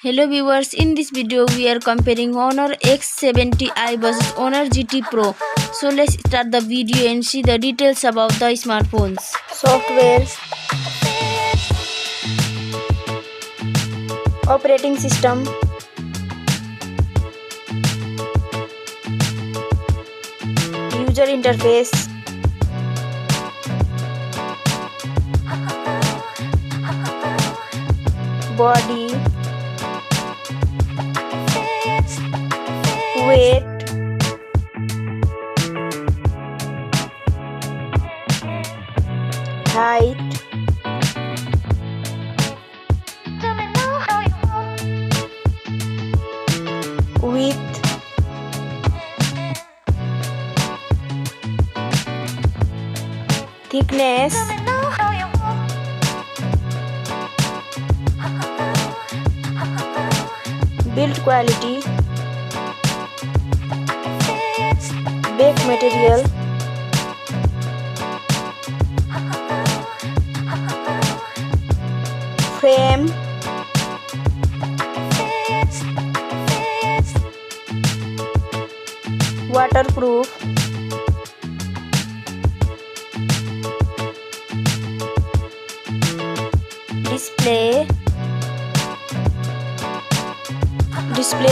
Hello viewers, in this video we are comparing Honor X70i versus Honor GT Pro. So let's start the video and see the details about the smartphones. Software, operating system, user interface, body, weight, height, width, thickness, build quality, back material, frame, waterproof, display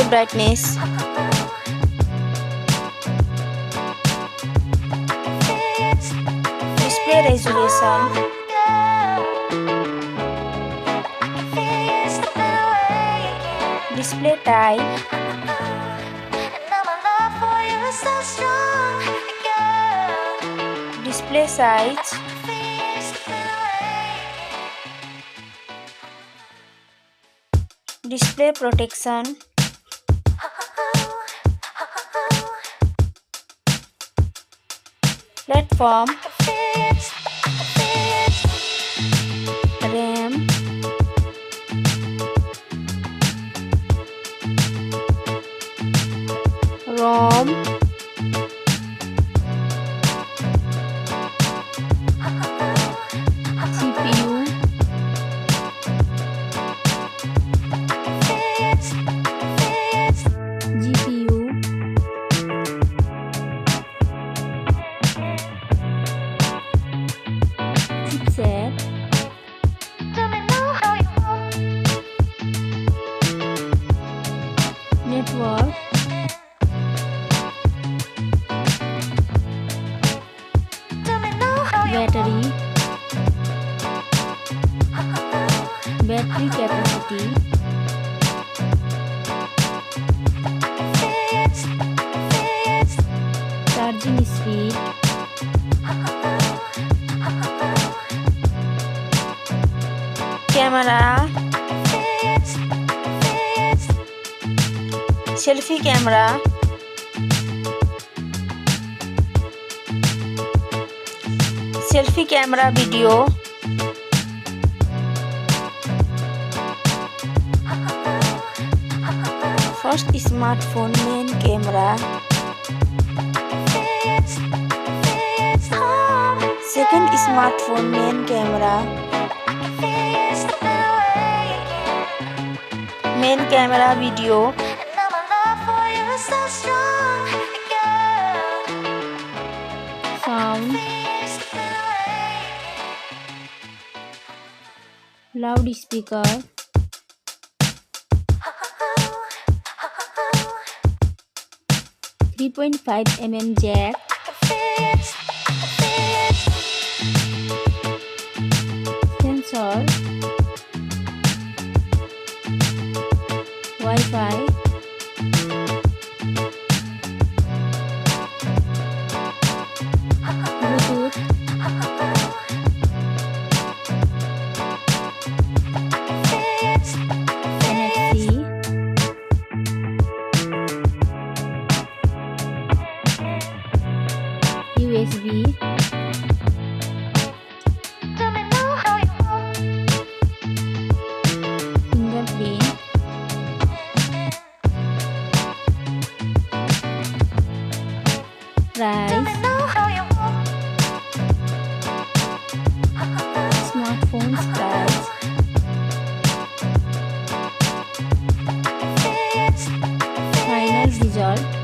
brightness, display resolution, display type, display size, display protection, platform, RAM, ROM, CPU, GPU, chipset, network, battery capacity, charging speed, camera, selfie camera, selfie camera video, first smartphone main camera, second smartphone main camera, main camera video, sound, loudspeaker, 3.5mm jack, sensor, Wi-Fi, Bluetooth, NFC, USB, fingerprint, result.